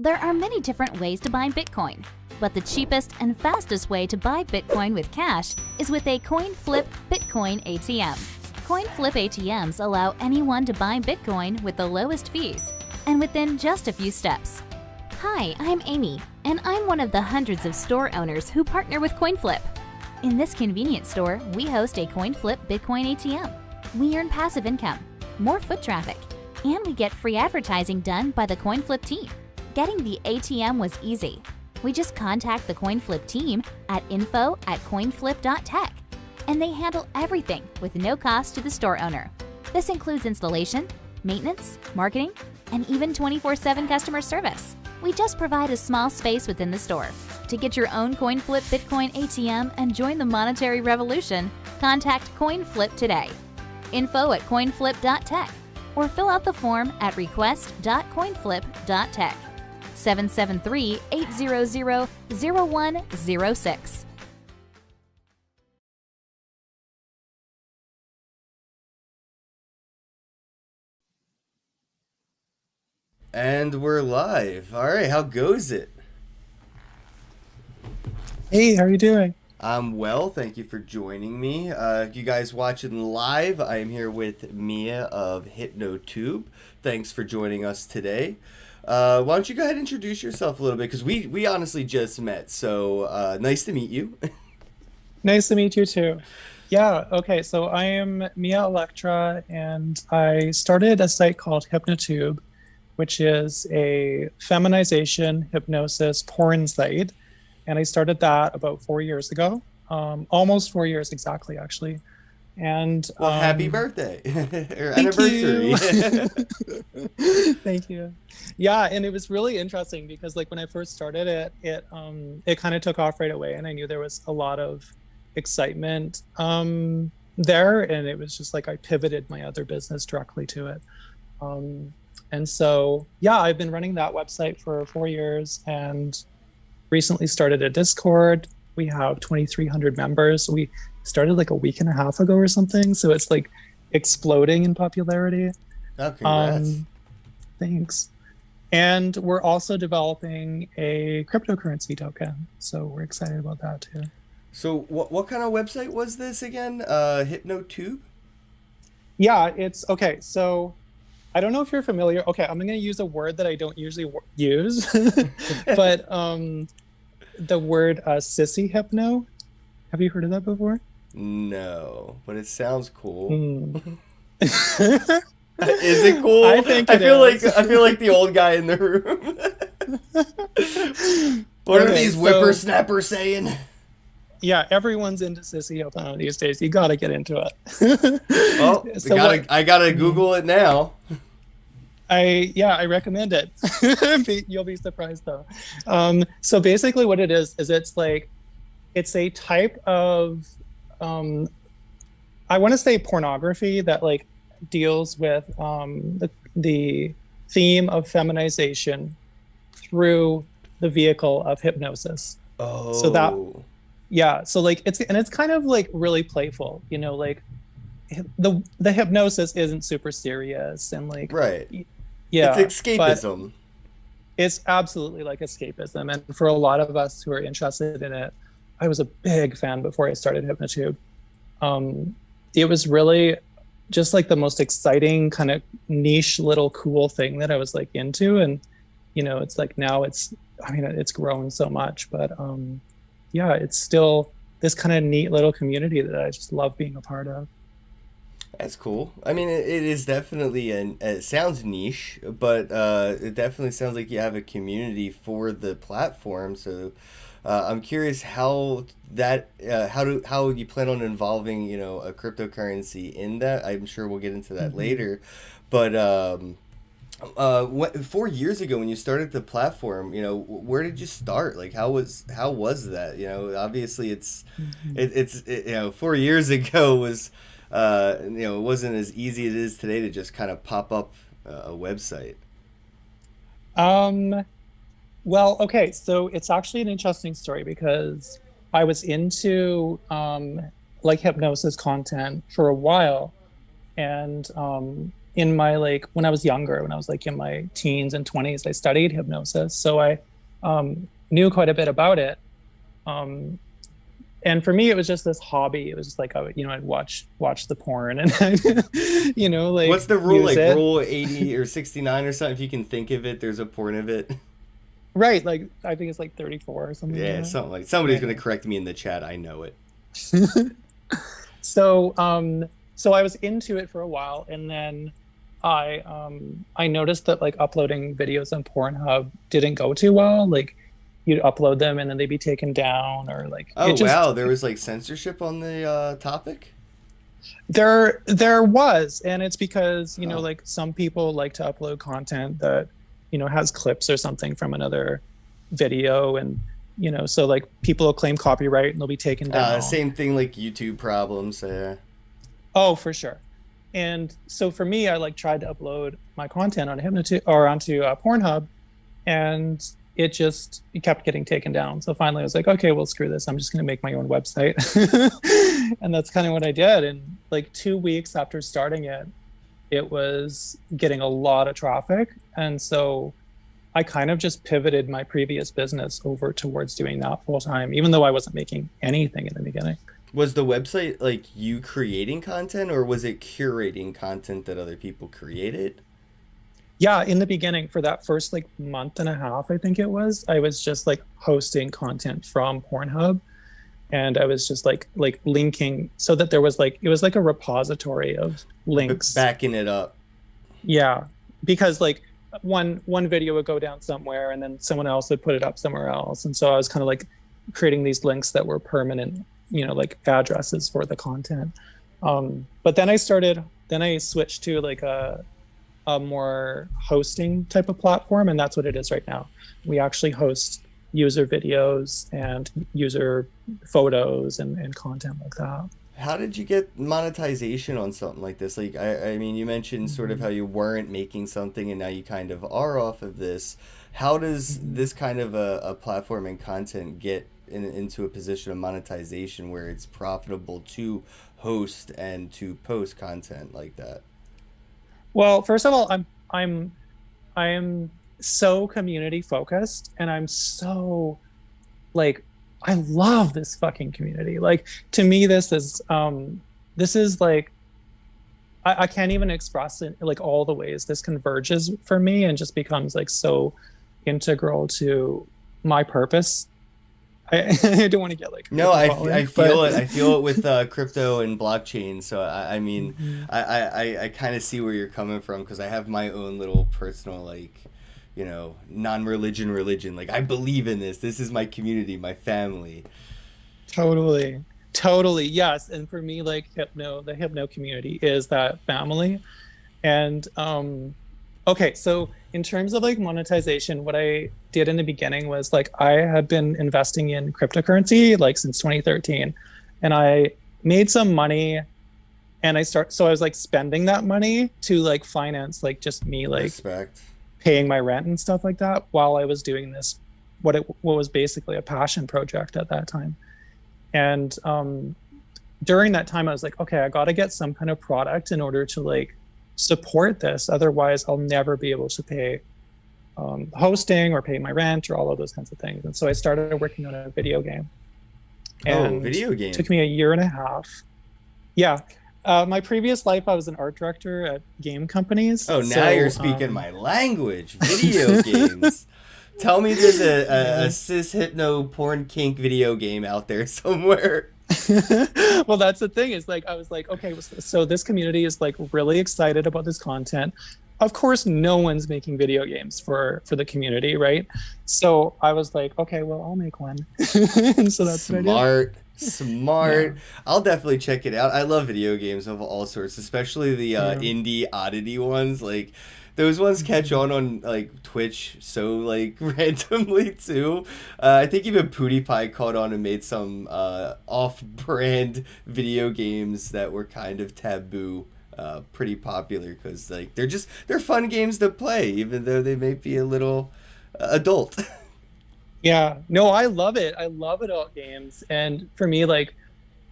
There are many different ways to buy Bitcoin, but the cheapest and fastest way to buy Bitcoin with cash is with a coin flip Bitcoin ATM. Coin flip ATMs allow anyone to buy Bitcoin with the lowest fees and within just a few steps. Hi, I'm Amy, and I'm one of the hundreds of store owners who partner with CoinFlip. In this convenient store, we host a CoinFlip Bitcoin ATM. We earn passive income, more foot traffic, and we get free advertising done by the CoinFlip team. Getting the ATM was easy. We just contact the CoinFlip team at info@coinflip.tech, and they handle everything with no cost to the store owner. This includes installation, maintenance, marketing, and even 24/7 customer service. We just provide a small space within the store. To get your own CoinFlip Bitcoin ATM and join the monetary revolution, contact CoinFlip today. info@coinflip.tech or fill out the form at request.coinflip.tech. 773-800-0106. And we're live. All right, how goes it? Hey, how are you doing? I'm well, thank you for joining me. You guys watching live, I am here with Mia of HypnoTube. Thanks for joining us today. Why don't you go ahead and introduce yourself a little bit, because we honestly just met, so nice to meet you. Nice to meet you too. Yeah, okay, so I am Mia Electra, and I started a site called HypnoTube, which is a feminization hypnosis porn site. And I started that about 4 years ago, almost 4 years exactly, actually. And well, happy birthday or thank anniversary. You. Thank you. Yeah, and it was really interesting because like when I first started it kind of took off right away, and I knew there was a lot of excitement there, and it was just like I pivoted my other business directly to it. And so yeah, I've been running that website for 4 years and recently started a Discord. We have 2,300 members. We started like a week and a half ago or something, so it's like exploding in popularity. Oh, congrats. Thanks. And we're also developing a cryptocurrency token, so we're excited about that too. So what kind of website was this again? HypnoTube? Yeah, it's okay. So I don't know if you're familiar. Okay, I'm going to use a word that I don't usually use, but the word sissy hypno. Have you heard of that before? No, but it sounds cool. Is it cool? I think I feel like the old guy in the room. What are these whippersnappers saying? Yeah, everyone's into sissy hypno these days. You got to get into it. Well, I gotta Google it now. I recommend it. You'll be surprised though. So basically what it is it's a type of I want to say pornography that like deals with the theme of feminization through the vehicle of hypnosis. Oh. So that, yeah, so like it's kind of like really playful, you know, like the hypnosis isn't super serious and like right. Yeah, it's escapism. It's absolutely like escapism, and for a lot of us who are interested in it, I was a big fan before I started HypnoTube. It was really just like the most exciting kind of niche little cool thing that I was like into, and you know, it's like now it's grown so much, but yeah, it's still this kind of neat little community that I just love being a part of. That's cool. I mean, it is definitely it sounds niche, but it definitely sounds like you have a community for the platform. So I'm curious how you plan on involving, you know, a cryptocurrency in that. I'm sure we'll get into that later, but 4 years ago when you started the platform, you know, where did you start? Like, how was that? You know, obviously it's 4 years ago was. You know, it wasn't as easy as it is today to just kind of pop up a website. Well, okay, so it's actually an interesting story because I was into like hypnosis content for a while, and in my like when I was younger, when I was like in my teens and 20s, I studied hypnosis, so I knew quite a bit about it. And for me, it was just this hobby. It was just like I'd watch the porn and like what's the rule, like it. rule 80 or 69 or something? If you can think of it, there's a porn of it. Right, like I think it's like 34 or something. Yeah, like something like somebody's gonna correct me in the chat. I know it. So I was into it for a while, and then I noticed that like uploading videos on Pornhub didn't go too well. Like you'd upload them and then they'd be taken down, or like wow, there was like censorship on the topic. There was, and it's because like some people like to upload content that has clips or something from another video, and so like people will claim copyright and they'll be taken down. Same thing like YouTube problems. Oh, for sure. And so for me, I like tried to upload my content on onto Pornhub, and it kept getting taken down. So finally I was like, okay, well, screw this. I'm just going to make my own website. And that's kind of what I did. And like 2 weeks after starting it, it was getting a lot of traffic. And so I kind of just pivoted my previous business over towards doing that full time, even though I wasn't making anything in the beginning. Was the website like you creating content, or was it curating content that other people created? Yeah, in the beginning, for that first like month and a half, I think it was, I was just like hosting content from Pornhub, and I was just like linking so that there was like, it was like a repository of links. Backing it up. Yeah, because like one video would go down somewhere and then someone else would put it up somewhere else. And so I was kind of like creating these links that were permanent, like addresses for the content. But then I switched to like a more hosting type of platform, and that's what it is right now. We actually host user videos and user photos and content like that. How did you get monetization on something like this? Like, I mean, you mentioned sort of how you weren't making something and now you kind of are off of this. How does this kind of a platform and content get into a position of monetization where it's profitable to host and to post content like that? Well, first of all, I am so community focused, and I'm so like, I love this fucking community. Like, to me, this is like, I can't even express it like all the ways this converges for me and just becomes like so integral to my purpose. I don't want to get like, no, I feel it. I feel it with crypto and blockchain. So I mean, I kind of see where you're coming from, because I have my own little personal like, non-religion. Like, I believe in this. This is my community, my family. Totally, yes. And for me, like the hypno community is that family. And okay, so in terms of like monetization, what I did in the beginning was like, I had been investing in cryptocurrency like since 2013, and I made some money, and so I was like spending that money to like finance like just me like Respect. Paying my rent and stuff like that while I was doing this, what was basically a passion project at that time. And during that time I was like, okay, I got to get some kind of product in order to like support this, otherwise I'll never be able to pay hosting or pay my rent or all of those kinds of things. And so I started working on a video game. And video game. It took me a year and a half. Yeah. My previous life, I was an art director at game companies. Oh, now you're speaking my language. Video games. Tell me there's a cis hypno porn kink video game out there somewhere. Well, that's the thing, is like, I was like, okay, so this community is like really excited about this content. Of course, no one's making video games for the community, right? So I was like, okay, well, I'll make one. And so that's smart. Yeah. I'll definitely check it out. I love video games of all sorts, especially the indie oddity ones. Like, those ones catch on like Twitch so like randomly too. I think even PewDiePie caught on and made some off-brand video games that were kind of taboo, pretty popular, because like they're fun games to play, even though they may be a little adult. Yeah, no, I love it. I love adult games. And for me, like,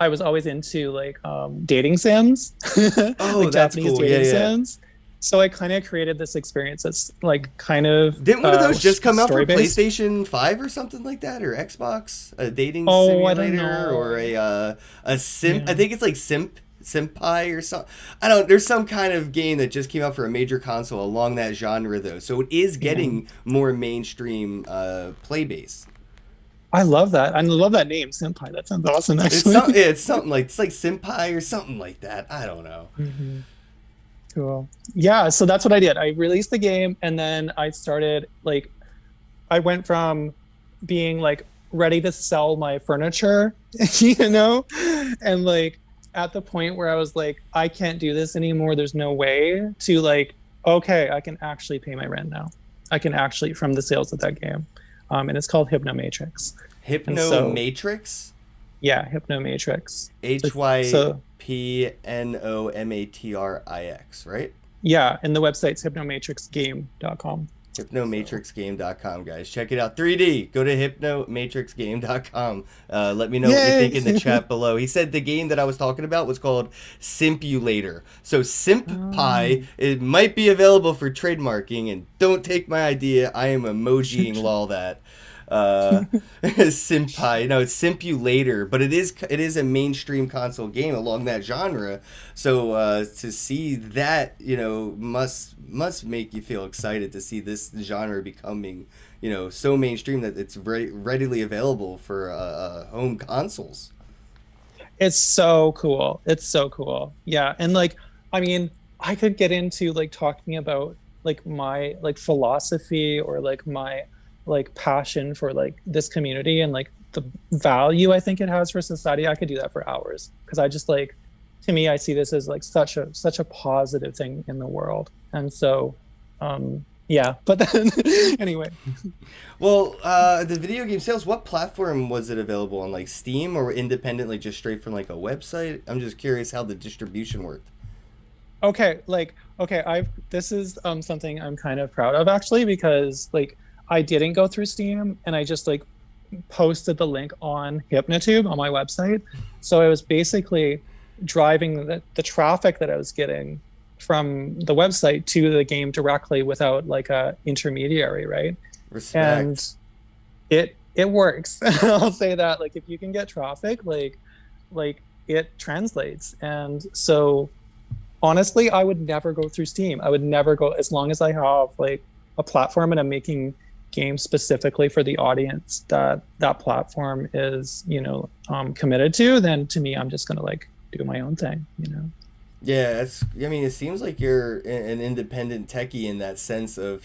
I was always into like dating sims. Oh, like that's Japanese cool. dating sims. So I kind of created this experience that's like kind of Didn't one of those just come out for story-based. PlayStation 5 or something like that, or Xbox? A dating Oh, I don't simulator, know. or a sim? Yeah. I think it's like Senpai or something. I don't. There's some kind of game that just came out for a major console along that genre, though. So it is getting more mainstream play base. I love that. I love that name, Senpai. That sounds awesome, actually. It's something like Senpai or something like that. I don't know. Mhm. Cool. Yeah, so that's what I did. I released the game, and then I started like, I went from being like ready to sell my furniture, you know, and like at the point where I was like, I can't do this anymore. There's no way, to like, okay, I can actually pay my rent now. I can actually, from the sales of that game. And it's called Hypnomatrix. Hypnomatrix? Yeah, Hypnomatrix. HYPNOMATRIX, right? Yeah, and the website's hypnomatrixgame.com. Hypnomatrixgame.com, guys. Check it out. 3D. Go to hypnomatrixgame.com. Let me know what you Yay! think in the chat below. He said the game that I was talking about was called Simpulator. So Simp-Pie, it might be available for trademarking, and don't take my idea. I am emojiing law that. Simpai. No, it's Simpulator, but it is a mainstream console game along that genre. So to see that, must make you feel excited to see this genre becoming, so mainstream that it's readily available for home consoles. It's so cool. It's so cool. Yeah, and like, I mean, I could get into like talking about like my like philosophy, or like my like passion for like this community, and like the value I think it has for society. I could do that for hours, because I just like, to me, I see this as like such a positive thing in the world. And so yeah, but then anyway. Well, the video game sales, what platform was it available on, like Steam, or independently just straight from like a website? I'm just curious how the distribution worked. Okay, this is something I'm kind of proud of, actually, because like I didn't go through Steam, and I just like posted the link on Hypnotube on my website. So I was basically driving the traffic that I was getting from the website to the game directly without like a intermediary, right? Respect. And it works. I'll say that. Like, if you can get traffic, like it translates. And so honestly, I would never go through Steam. I would never go, as long as I have like a platform and I'm making games specifically for the audience that platform is, committed to, then to me, I'm just gonna like do my own thing, Yeah, it seems like you're an independent techie in that sense of,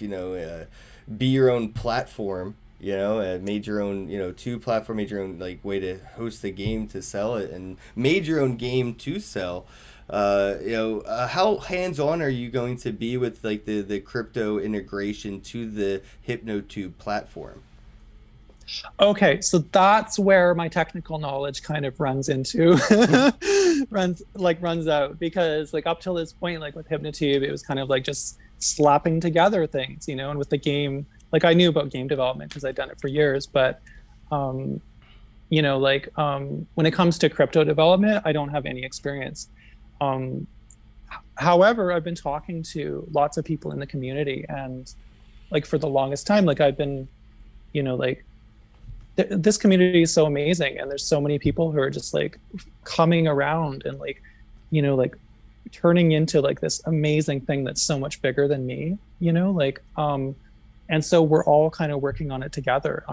be your own platform, made your own, platform, made your own like way to host the game to sell it, and made your own game to sell. How hands-on are you going to be with like the crypto integration to the Hypnotube platform? Okay, so that's where my technical knowledge kind of runs out, because like up till this point, like with Hypnotube, it was kind of like just slapping together things, and with the game, like I knew about game development because I'd done it for years, but when it comes to crypto development, I don't have any experience. However, I've been talking to lots of people in the community, and like for the longest time, like I've been, this community is so amazing, and there's so many people who are just like coming around and like, turning into like this amazing thing that's so much bigger than me, and so we're all kind of working on it together.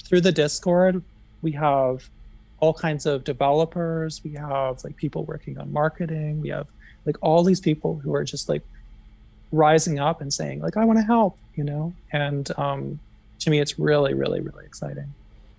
Through the Discord, we have all kinds of developers, we have like people working on marketing, we have like all these people who are just like rising up and saying like, I want to help, and to me, it's really, really, really exciting.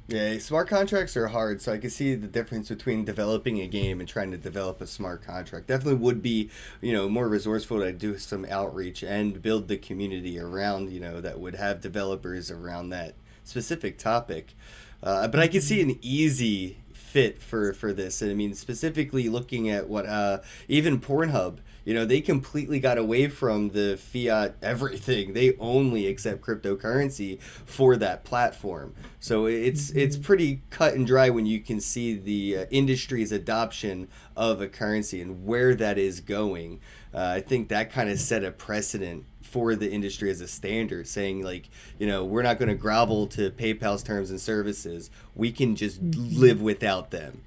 Yeah, smart contracts are hard, so I can see the difference between developing a game and trying to develop a smart contract. Definitely would be, more resourceful to do some outreach and build the community around, that would have developers around that specific topic. But I can see an easy fit for this. And I mean, specifically looking at what even Pornhub, you know, they completely got away from the fiat everything. They only accept cryptocurrency for that platform. So it's pretty cut and dry when you can see the industry's adoption of a currency and where that is going. I think that kind of set a precedent for the industry as a standard, saying like, you know, we're not going to grovel to PayPal's terms and services. We can just live without them.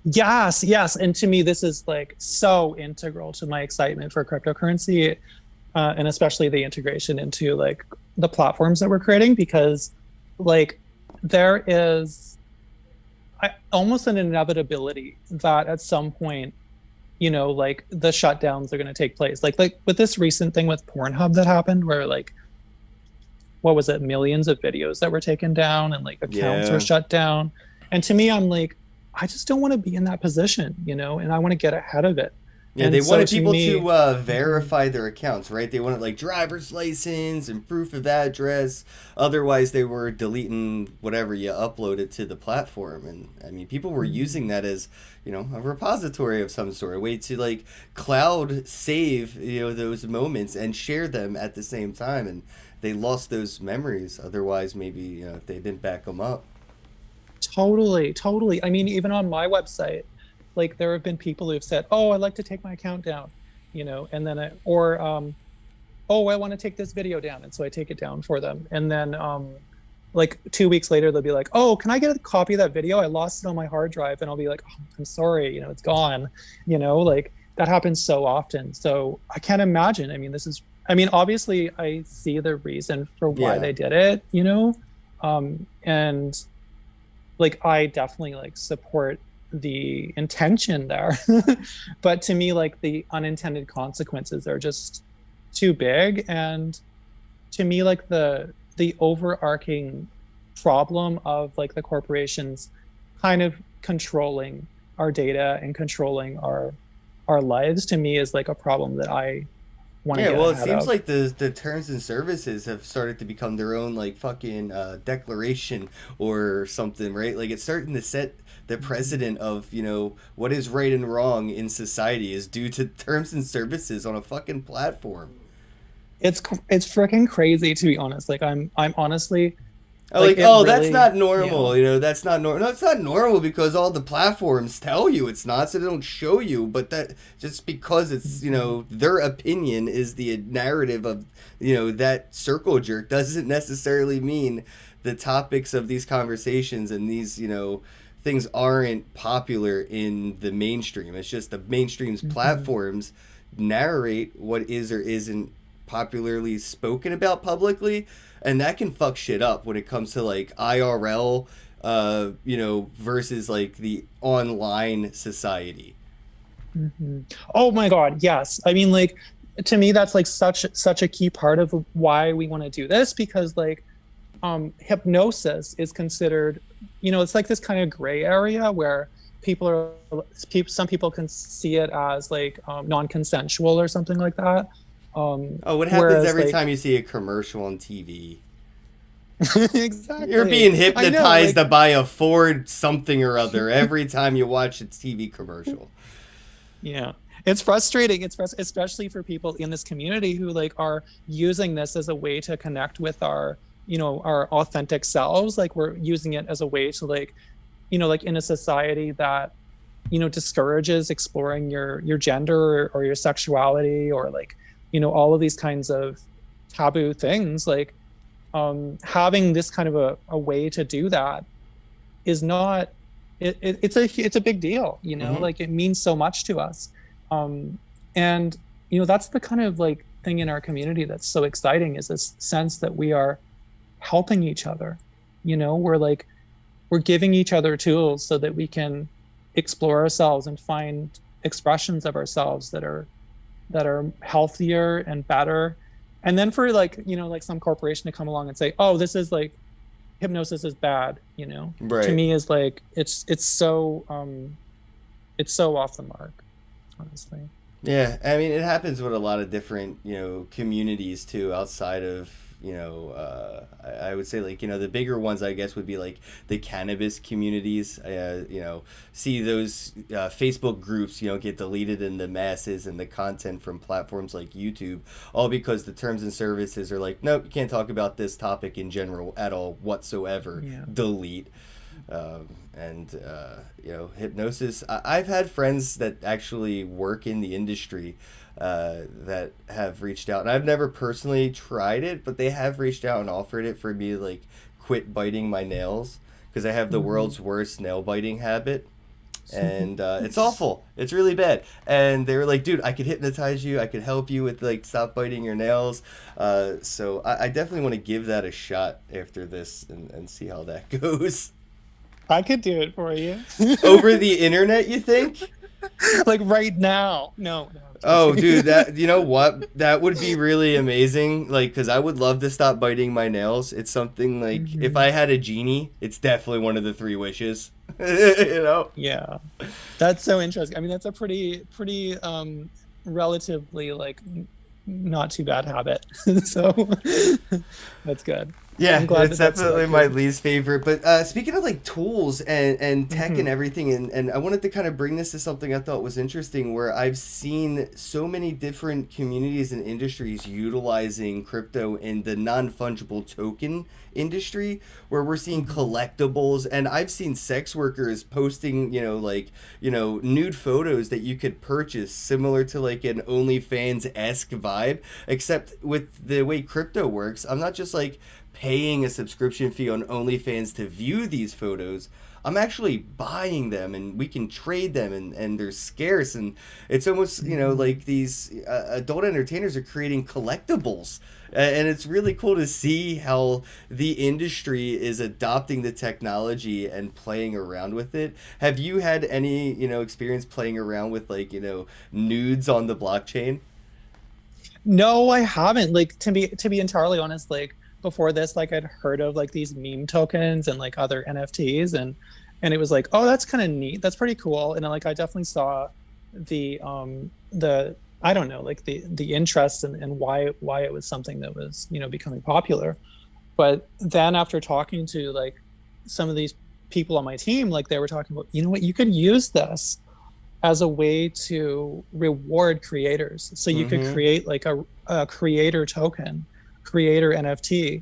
Yes. And to me, this is like so integral to my excitement for cryptocurrency, and especially the integration into like the platforms that we're creating, because like there is almost an inevitability that at some point, you know, like the shutdowns are going to take place. Like with this recent thing with Pornhub that happened, where like, what was it? Millions of videos that were taken down and like accounts were shut down. And to me, I'm like, I just don't want to be in that position, you know, and I want to get ahead of it. Yeah, and they so wanted people to verify their accounts, right? They wanted like driver's license and proof of address. Otherwise, they were deleting whatever you uploaded to the platform. And I mean, people were using that as, you know, a repository of some sort, a way to like cloud save, you know, those moments and share them at the same time. And they lost those memories. Otherwise, maybe, you know, if they didn't back them up. Totally. I mean, even on my website, like there have been people who've said, "Oh, I'd like to take my account down," you know, and then "Oh, I want to take this video down," and so I take it down for them. And then like 2 weeks later, they'll be like, "Oh, can I get a copy of that video? I lost it on my hard drive," and I'll be like, "Oh, I'm sorry, you know, it's gone," you know, like that happens so often. So I can't imagine. I mean, obviously, I see the reason for why they did it, you know, and like I definitely like support the intention there, but to me, like the unintended consequences are just too big. And to me, like the overarching problem of like the corporations kind of controlling our data and controlling our lives, to me is like a problem that I want to get well, it ahead seems of. like the terms and services have started to become their own like fucking declaration or something, right? Like it's starting to set the precedent of, you know, what is right and wrong in society is due to terms and services on a fucking platform. It's freaking crazy, to be honest. Like I'm honestly Like, it that's really- not normal. yeah. You know, that's not normal. No, it's not normal because all the platforms tell you it's not, so they don't show you. But that just because it's, you know, their opinion is the narrative of, you know, that circle jerk doesn't necessarily mean the topics of these conversations and these, you know, things aren't popular in the mainstream. It's just the mainstream's platforms narrate what is or isn't popularly spoken about publicly, and that can fuck shit up when it comes to like IRL you know, versus like the online society. Oh my god, yes. I mean, like, to me that's like such a key part of why we want to do this, because like hypnosis is considered, you know, it's like this kind of gray area where some people can see it as like non-consensual or something like that. What happens every time you see a commercial on TV? Exactly. You're being hypnotized I know, to buy a Ford something or other every time you watch a TV commercial. Yeah, it's frustrating. Especially for people in this community who like are using this as a way to connect with our, you know, our authentic selves. Like we're using it as a way to like, you know, like in a society that, you know, discourages exploring your gender or your sexuality or like, you know, all of these kinds of taboo things. Like having this kind of a way to do that is not, it's a big deal, you know, like it means so much to us. And, you know, that's the kind of like thing in our community that's so exciting, is this sense that we are helping each other. You know, we're giving each other tools so that we can explore ourselves and find expressions of ourselves that are healthier and better. And then for like, you know, like some corporation to come along and say, oh, this is like, hypnosis is bad, you know, to me is like, it's so off the mark, honestly. Yeah, I mean, it happens with a lot of different, you know, communities too, outside of, I would say like, the bigger ones, I guess, would be like the cannabis communities. See those Facebook groups, get deleted in the masses, and the content from platforms like YouTube, all because the terms and services are like, nope, you can't talk about this topic in general at all whatsoever. Yeah. Delete. Hypnosis. I've had friends that actually work in the industry that have reached out, and I've never personally tried it, but they have reached out and offered it for me to like quit biting my nails, because I have the world's worst nail biting habit, and it's awful. It's really bad. And they were like, dude, I could hypnotize you, I could help you with like stop biting your nails. So I definitely want to give that a shot after this and see how that goes. I could do it for you. Over the internet, you think? Like right now? No. Oh, dude, that would be really amazing. Like, because I would love to stop biting my nails. It's something like, if I had a genie, it's definitely one of the 3 wishes. Yeah, that's so interesting. I mean, that's a pretty relatively like not too bad habit. So that's good. Yeah, it's definitely my least favorite. But speaking of like tools and tech and everything, and I wanted to kind of bring this to something I thought was interesting, where I've seen so many different communities and industries utilizing crypto in the non-fungible token industry, where we're seeing collectibles, and I've seen sex workers posting, nude photos that you could purchase, similar to like an OnlyFans-esque vibe, except with the way crypto works, I'm not just like paying a subscription fee on OnlyFans to view these photos. I'm actually buying them, and we can trade them, and they're scarce, and it's almost, like these adult entertainers are creating collectibles. And it's really cool to see how the industry is adopting the technology and playing around with it. Have you had any, experience playing around with like, nudes on the blockchain? No, I haven't. Like, to be entirely honest, like before this, like I'd heard of like these meme tokens and like other NFTs, and it was like, oh, that's kind of neat. That's pretty cool. And like I definitely saw the I don't know, like the interest and why it was something that was, becoming popular. But then after talking to like some of these people on my team, like they were talking about, you could use this as a way to reward creators. So you could create like a creator token, creator NFT,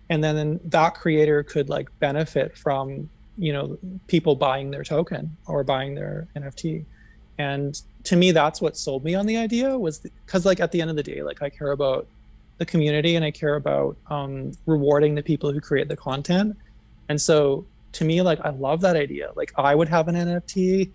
and then that creator could like benefit from, people buying their token or buying their NFT. And to me, that's what sold me on the idea, was because like at the end of the day, like I care about the community and I care about rewarding the people who create the content. And so to me, like I love that idea. Like I would have an NFT,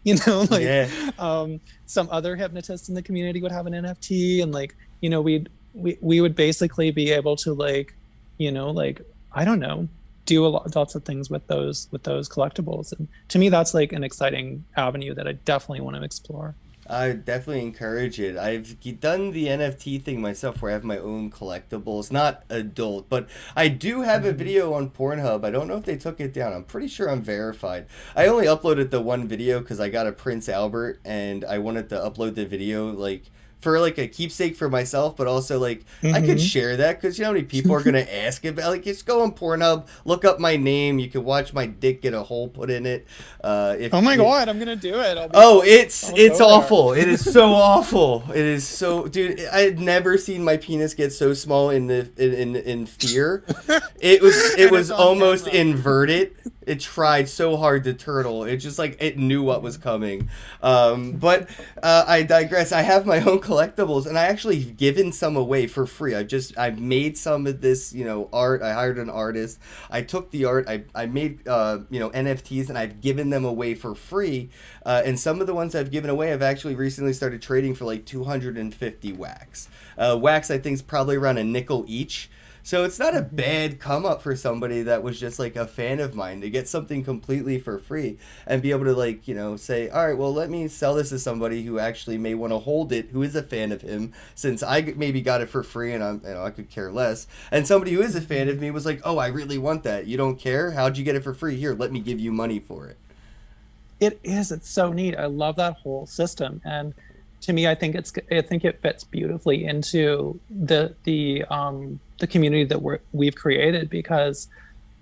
some other hypnotists in the community would have an NFT, and like, we would basically be able to like, I don't know, do lots of things with those collectibles. And to me, that's like an exciting avenue that I definitely want to explore. I definitely encourage it. I've done the NFT thing myself, where I have my own collectibles, not adult, but I do have a video on Pornhub. I don't know if they took it down. I'm pretty sure I'm verified. I only uploaded the one video because I got a Prince Albert and I wanted to upload the video like for like a keepsake for myself, but also like I could share that, because how many people are gonna ask about, like, just go on Pornhub, look up my name, you can watch my dick get a hole put in it. Oh my god, I'm gonna do it. It's awful. It is so awful. It is so, dude, I had never seen my penis get so small in fear. It was almost inverted. It tried so hard to turtle. It just like it knew what was coming. But I digress. I have my own collectibles, and I actually given some away for free. I've made some of this, art. I hired an artist. I took the art. I made NFTs, and I've given them away for free. And some of the ones I've given away, I've actually recently started trading for like 250 wax. Wax, I think, is probably around a nickel each. So it's not a bad come up for somebody that was just like a fan of mine to get something completely for free and be able to like, say, all right, well, let me sell this to somebody who actually may want to hold it, who is a fan of him, since I maybe got it for free and I could care less. And somebody who is a fan of me was like, oh, I really want that. You don't care? How'd you get it for free? Here, let me give you money for it. It is. It's so neat. I love that whole system. And to me, I think it fits beautifully into the community that we've created, because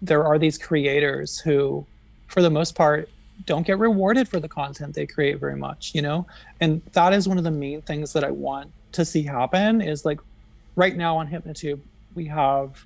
there are these creators who, for the most part, don't get rewarded for the content they create very much, you know? And that is one of the main things that I want to see happen, is like right now on HypnoTube, we have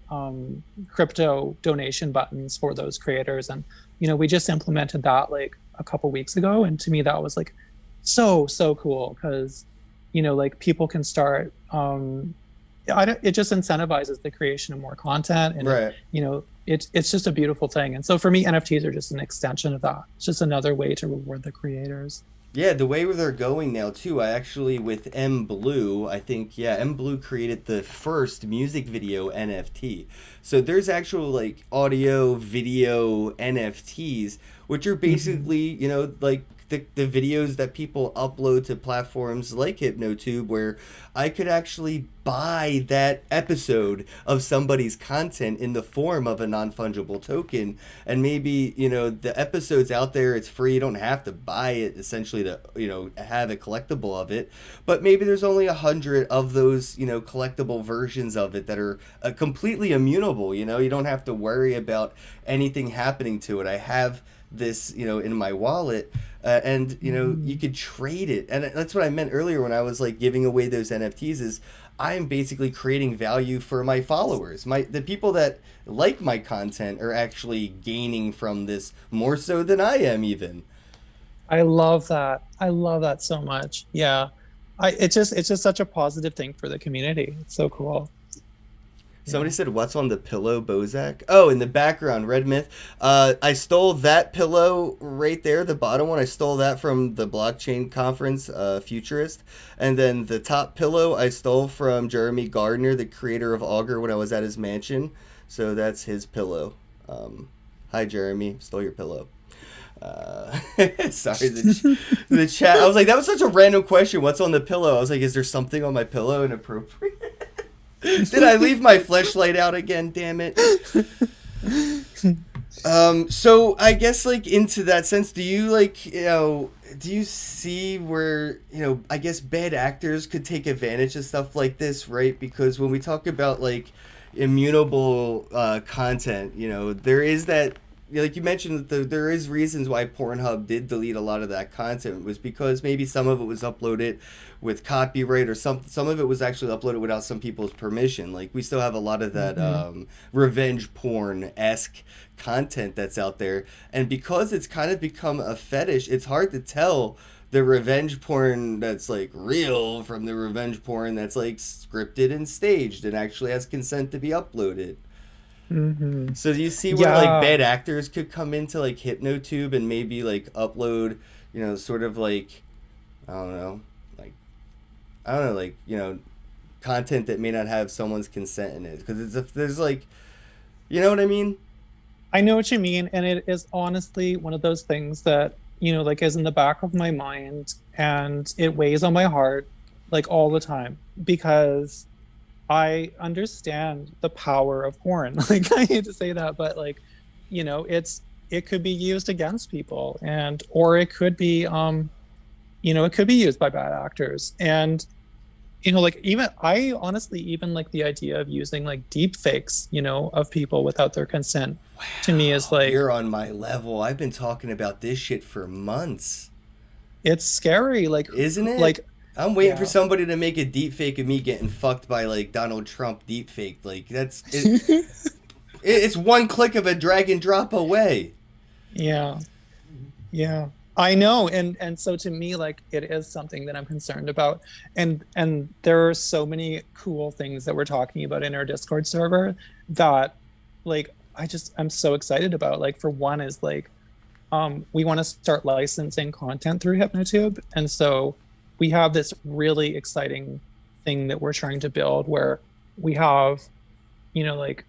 crypto donation buttons for those creators. And, you know, we just implemented that like a couple weeks ago. And to me, that was like so cool, because, you know, like people can start, it just incentivizes the creation of more content. And, right. you know, it's just a beautiful thing. And so for me, NFTs are just an extension of that. It's just another way to reward the creators. Yeah, the way they're going now too, I actually, with MBlue, I think, yeah, MBlue created the first music video NFT. So there's actual like audio, video NFTs, which are basically, you know, like the videos that people upload to platforms like HypnoTube, where I could actually buy that episode of somebody's content in the form of a non-fungible token. And maybe, you know, the episode's out there, it's free, you don't have to buy it essentially to, you know, have a collectible of it. But maybe there's only 100 of those, you know, collectible versions of it that are completely immutable, you know, you don't have to worry about anything happening to it. I have this, you know, in my wallet, and, you know, you could trade it. And that's what I meant earlier when I was like giving away those NFTs, is I'm basically creating value for my followers. The people that like my content are actually gaining from this more so than I am even. I love that. I love that so much. Yeah. It's just such a positive thing for the community. It's so cool. Somebody said, what's on the pillow, Bosak? Oh, in the background, Red Myth. I stole that pillow right there, the bottom one. I stole that from the blockchain conference, Futurist. And then the top pillow I stole from Jeremy Gardner, the creator of Augur, when I was at his mansion. So that's his pillow. Hi, Jeremy. Stole your pillow. Sorry, the chat. I was like, that was such a random question. What's on the pillow? I was like, is there something on my pillow inappropriate? Did I leave my fleshlight out again? Damn it. So I guess like into that sense, do you like, you know, do you see where, you know, I guess bad actors could take advantage of stuff like this, right? Because when we talk about like immutable content, you know, there is that, like you mentioned, there is reasons why Pornhub did delete a lot of that content, was because maybe some of it was uploaded with copyright, or some of it was actually uploaded without some people's permission. Like we still have a lot of that revenge porn-esque content that's out there, and because it's kind of become a fetish, it's hard to tell the revenge porn that's like real from the revenge porn that's like scripted and staged and actually has consent to be uploaded. So do you see where like bad actors could come into like HypnoTube and maybe like upload, you know, sort of like, I don't know, like, you know, content that may not have someone's consent in it? Because there's like, you know what I mean? I know what you mean. And it is honestly one of those things that, you know, like is in the back of my mind, and it weighs on my heart like all the time, because I understand the power of porn. Like, I hate to say that, but like, you know, it could be used against people, or it could be, you know, it could be used by bad actors. And, you know, like I honestly even like the idea of using like deep fakes, you know, of people without their consent. Wow, to me is like, you're on my level. I've been talking about this shit for months. It's scary. Like, isn't it? Like, I'm waiting for somebody to make a deep fake of me getting fucked by like Donald Trump deep fake. Like that's it, it's one click of a drag and drop away. Yeah. I know, and so to me, like, it is something that I'm concerned about, and there are so many cool things that we're talking about in our Discord server that, like, I'm so excited about. Like, for one is like, we want to start licensing content through HypnoTube, and so we have this really exciting thing that we're trying to build where we have, you know, like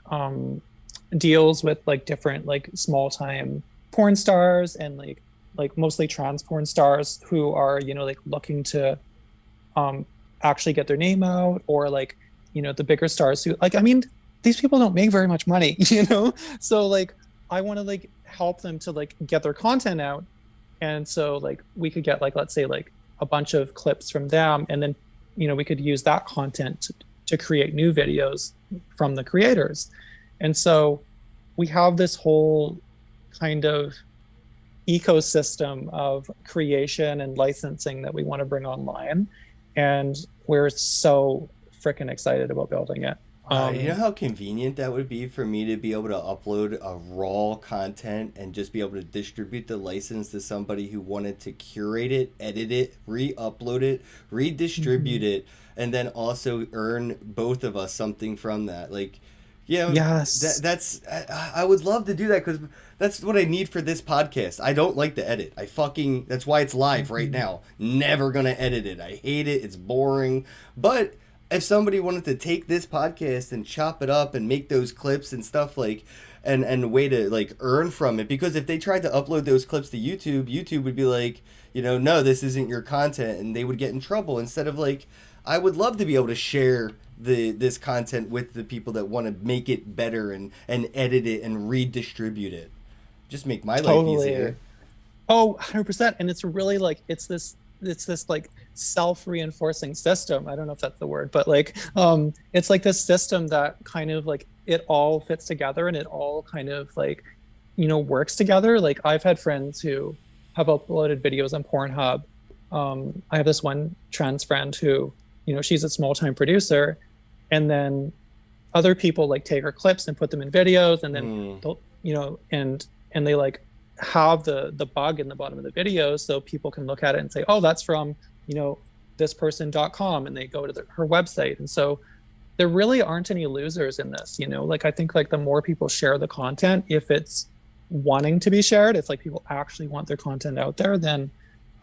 deals with like different like small time porn stars and like mostly trans porn stars who are, you know, like looking to actually get their name out, or like, you know, the bigger stars who, like, I mean, these people don't make very much money, you know? So like, I want to like help them to like get their content out. And so like we could get like, let's say like a bunch of clips from them, and then we could use that content to create new videos from the creators. And so we have this whole kind of ecosystem of creation and licensing that we want to bring online, and we're so freaking excited about building it. You know how convenient that would be for me to be able to upload a raw content and just be able to distribute the license to somebody who wanted to curate it, edit it, re-upload it, redistribute it, and then also earn both of us something from that. Like, yeah, yes, I would love to do that, because that's what I need for this podcast. I don't like to edit. That's why it's live right now. Never gonna edit it. I hate it. It's boring. But if somebody wanted to take this podcast and chop it up and make those clips and stuff, like, and a way to like earn from it, because if they tried to upload those clips to YouTube would be like, no, this isn't your content, and they would get in trouble. Instead of like, I would love to be able to share this content with the people that want to make it better and edit it and redistribute it. Just make my life easier. Oh, 100%. And it's really like, it's this like self-reinforcing system. I don't know if that's the word, but like it's like this system that kind of like, it all fits together, and it all kind of like works together. Like, I've had friends who have uploaded videos on Pornhub. I have this one trans friend who she's a small-time producer, and then other people like take her clips and put them in videos, and then they'll, and they like have the bug in the bottom of the video, so people can look at it and say, oh, that's from thisperson.com, and they go to her website. And so there really aren't any losers in this. Like, I think like the more people share the content, if it's wanting to be shared, if like people actually want their content out there, then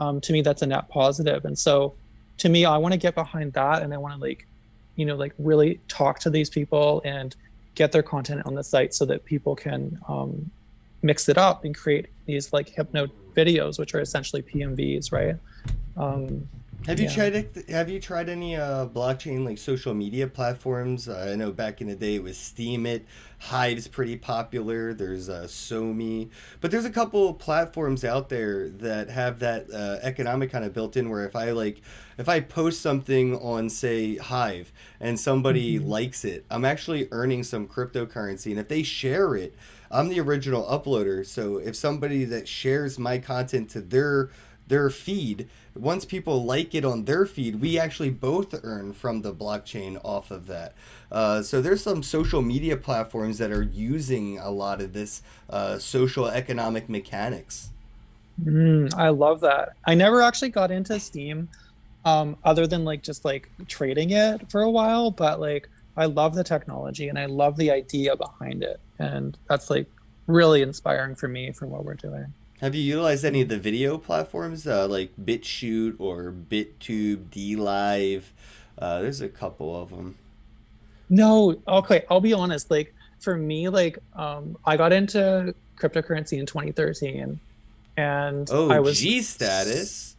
to me that's a net positive. And so to me, I want to get behind that, and I want to like like really talk to these people and get their content on the site so that people can mix it up and create these like hypno videos, which are essentially PMVs, right? Have you tried any blockchain like social media platforms? I know back in the day it was Steemit, Hive's pretty popular. There's Somi, but there's a couple platforms out there that have that economic kind of built in, where if I post something on, say, Hive, and somebody likes it, I'm actually earning some cryptocurrency, and if they share it, I'm the original uploader. So if somebody that shares my content to their feed, once people like it on their feed, we actually both earn from the blockchain off of that. So there's some social media platforms that are using a lot of this social economic mechanics. I love that. I never actually got into Steem other than like just like trading it for a while, but like I love the technology and I love the idea behind it, and that's like really inspiring for me for what we're doing. Have you utilized any of the video platforms like BitChute or BitTube, DLive? There's a couple of them. No, okay, I'll be honest. Like for me, like I got into cryptocurrency in 2013, and I was G status.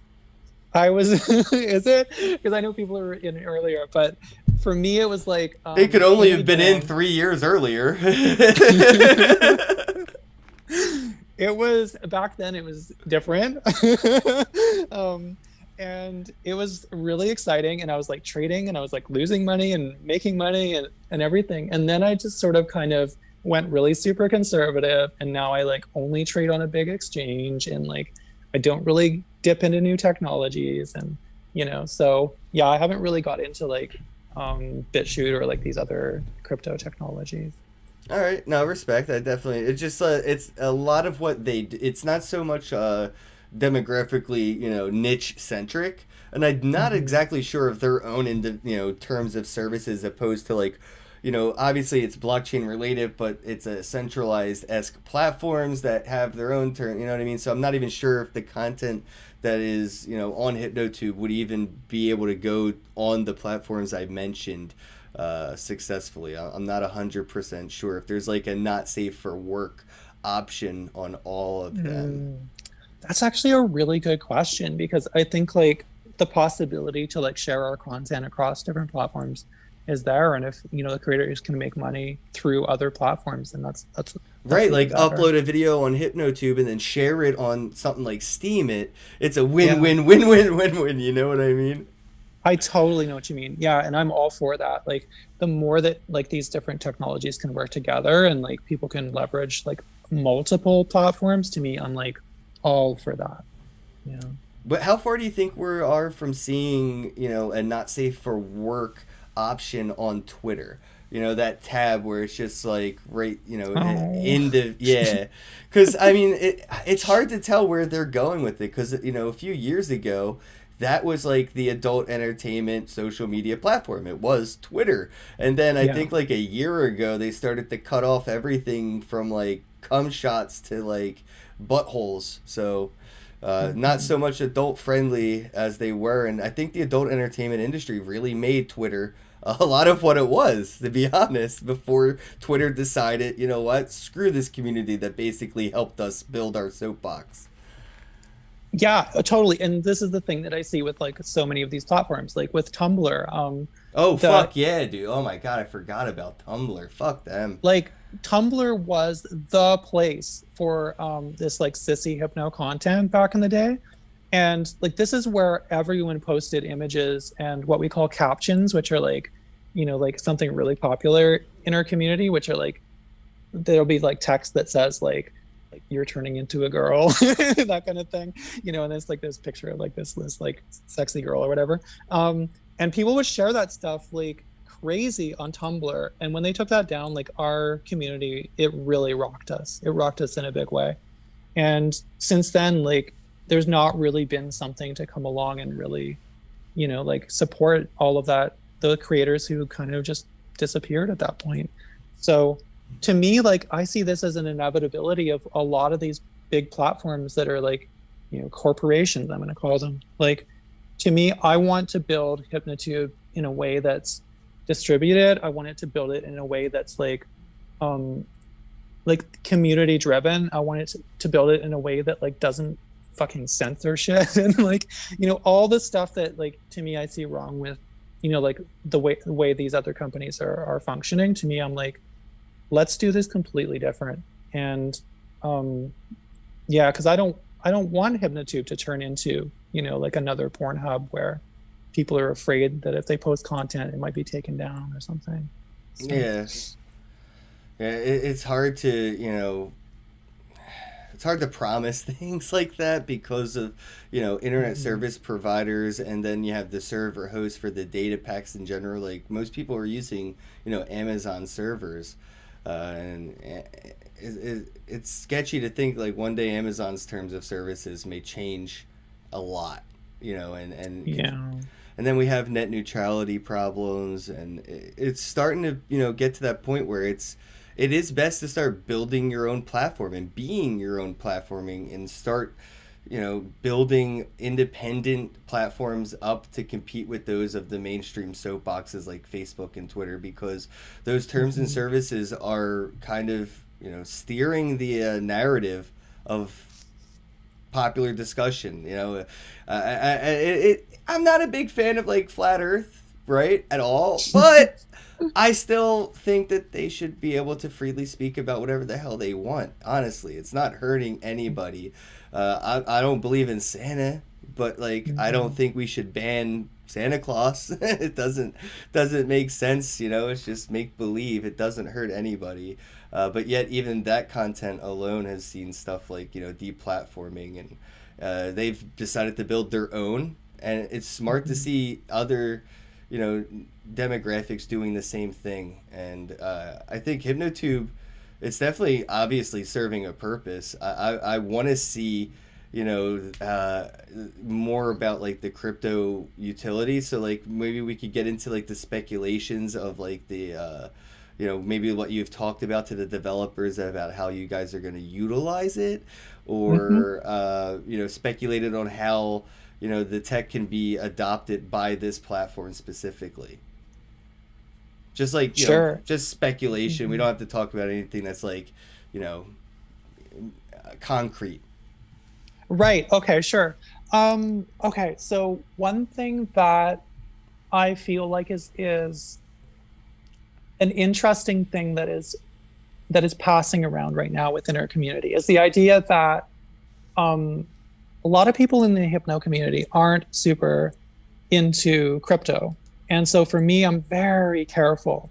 I was is it? Because I know people are in earlier, but for me it was like they could only have been in 3 years earlier. It was back then. It was different, and it was really exciting. And I was like trading, and I was like losing money and making money and everything. And then I just sort of kind of went really super conservative, and now I like only trade on a big exchange, and like I don't really dip into new technologies, and so yeah, I haven't really got into like BitChute or like these other crypto technologies. All right, no, respect. I definitely. It's just it's a lot of what they. It's not so much demographically, niche centric, and I'm not exactly sure if their own in terms of services, opposed to like, obviously it's blockchain related, but it's a centralized-esque platforms that have their own turn. You know what I mean? So I'm not even sure if the content that is on HypnoTube would even be able to go on the platforms I mentioned successfully. I'm not 100% sure if there's like a not safe for work option on all of them. That's actually a really good question, because I think like the possibility to like share our content across different platforms is there, and if the creators can make money through other platforms, then that's right, like better. upload a video on HypnoTube and then share it on something like Steam. It's a win-win-win-win-win-win. You know what I mean? I totally know what you mean. Yeah, and I'm all for that. Like, the more that like these different technologies can work together and like people can leverage like multiple platforms, to me, I'm like all for that. Yeah. But how far do you think we are from seeing, a not safe for work option on Twitter? That tab where it's just like right, in the, yeah. Because, I mean, it's hard to tell where they're going with it because, a few years ago, that was like the adult entertainment social media platform. It was Twitter. And then I think like a year ago, they started to cut off everything from like cum shots to like buttholes. So not so much adult friendly as they were. And I think the adult entertainment industry really made Twitter a lot of what it was, to be honest, before Twitter decided, you know what, screw this community that basically helped us build our soapbox. Yeah, totally. And this is the thing that I see with like so many of these platforms, like with Tumblr. Fuck yeah, dude. Oh my God, I forgot about Tumblr. Fuck them. Like, Tumblr was the place for this like sissy hypno content back in the day. And like, this is where everyone posted images and what we call captions, which are like, like something really popular in our community, which are like, there'll be like text that says like you're turning into a girl, that kind of thing, and there's like this picture of like this like sexy girl or whatever. And people would share that stuff like crazy on Tumblr. And when they took that down, like our community, it really rocked us. It rocked us in a big way. And since then, like, there's not really been something to come along and really, like support all of that, the creators who kind of just disappeared at that point. So to me, like, I see this as an inevitability of a lot of these big platforms that are like, corporations, I'm going to call them. Like, to me, I want to build HypnoTube in a way that's distributed. I want it to build it in a way that's like community driven. I want it to build it in a way that like doesn't fucking censor shit and like, all the stuff that like, to me, I see wrong with, like the way these other companies are functioning. To me, I'm like, let's do this completely different. And because I don't want HypnoTube to turn into, like another Pornhub where people are afraid that if they post content, it might be taken down or something. So. Yeah, it's hard to, it's hard to promise things like that because of, internet service providers, and then you have the server host for the data packs in general. Like, most people are using, Amazon servers. And it's sketchy to think like one day Amazon's terms of services may change a lot, and then we have net neutrality problems, and it's starting to get to that point where it is best to start building your own platform and being your own platforming and start building independent platforms up to compete with those of the mainstream soapboxes like Facebook and Twitter, because those terms and services are kind of, steering the narrative of popular discussion. I'm not a big fan of like flat Earth, right, at all, but I still think that they should be able to freely speak about whatever the hell they want. Honestly, it's not hurting anybody. I don't believe in Santa, but like, I don't think we should ban Santa Claus. It doesn't make sense, it's just make believe. It doesn't hurt anybody. But yet even that content alone has seen stuff like, deplatforming, and they've decided to build their own, and it's smart to see other, demographics doing the same thing. And I think HypnoTube, it's definitely obviously serving a purpose. I want to see, more about like the crypto utility. So like maybe we could get into like the speculations of like the, maybe what you've talked about to the developers about how you guys are going to utilize it, or, speculated on how, the tech can be adopted by this platform specifically. Just like, just speculation. We don't have to talk about anything that's like, concrete. Right. Okay, sure. Okay, so one thing that I feel like is an interesting thing that is passing around right now within our community is the idea that a lot of people in the hypno community aren't super into crypto. And so for me, I'm very careful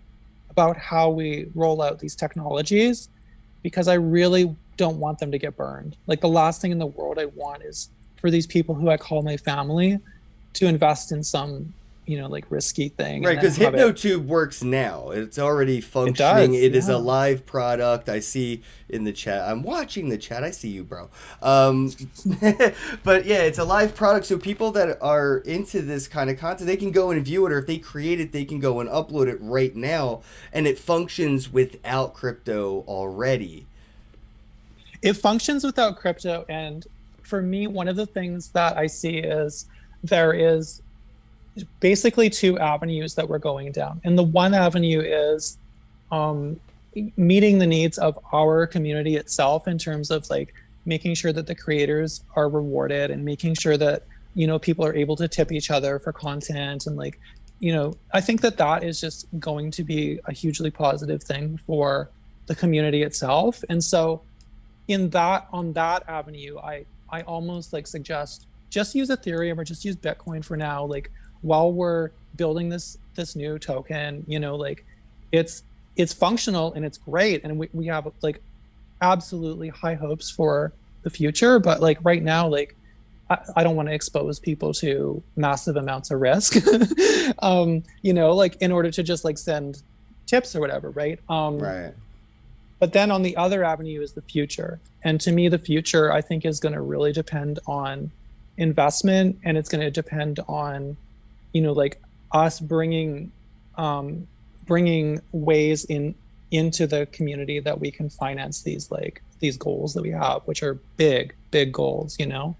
about how we roll out these technologies, because I really don't want them to get burned. Like, the last thing in the world I want is for these people who I call my family to invest in some, you know, like risky thing. Right, because HypnoTube works now. It's already functioning. It is a live product. I see in the chat. I'm watching the chat. I see you, bro. But yeah, it's a live product. So people that are into this kind of content, they can go and view it, or if they create it, they can go and upload it right now. And it functions without crypto already. It functions without crypto. And for me, one of the things that I see is there is basically two avenues that we're going down. And the one avenue is meeting the needs of our community itself, in terms of like making sure that the creators are rewarded, and making sure that, you know, people are able to tip each other for content. And like, you know, I think that that is just going to be a hugely positive thing for the community itself. And so on that avenue, I almost like suggest just use Ethereum or just use Bitcoin for now. Like, while we're building this new token, you know, like it's functional and it's great, and we have like absolutely high hopes for the future. But like right now, like I don't want to expose people to massive amounts of risk, you know, like in order to just like send tips or whatever, right? Right. But then on the other avenue is the future, and to me, the future I think is going to really depend on investment, and it's going to depend on, you know, like us bringing ways into the community that we can finance these goals that we have, which are big goals, you know.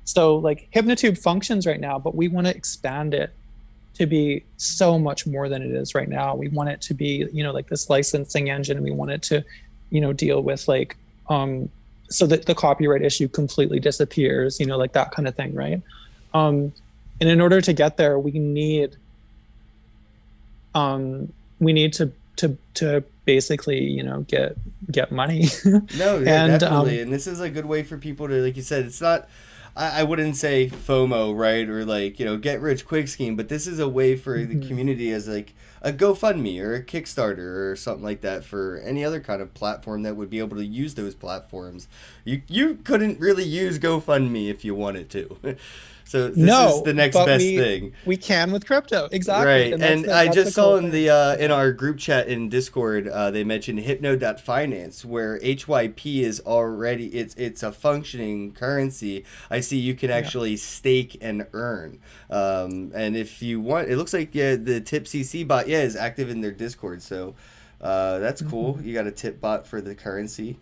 So like HypnoTube functions right now, but we want to expand it to be so much more than it is right now. We want it to be, you know, like this licensing engine, and we want it to, you know, deal with like so that the copyright issue completely disappears, you know, like that kind of thing, right? And in order to get there, we need to basically, you know, get money. No, yeah, and, definitely. And this is a good way for people to, like you said, it's not, I wouldn't say FOMO, right? Or like, you know, get rich quick scheme, but this is a way for the community as like a GoFundMe or a Kickstarter or something like that, for any other kind of platform that would be able to use those platforms. You couldn't really use GoFundMe if you wanted to. So this is the next best thing. We can with crypto, exactly. Right, and I just saw in the in our group chat in Discord, they mentioned Hypno.finance, where HYP is already it's a functioning currency. I see you can actually stake and earn, and if you want, it looks like the Tip CC bot is active in their Discord, so that's cool. You got a tip bot for the currency.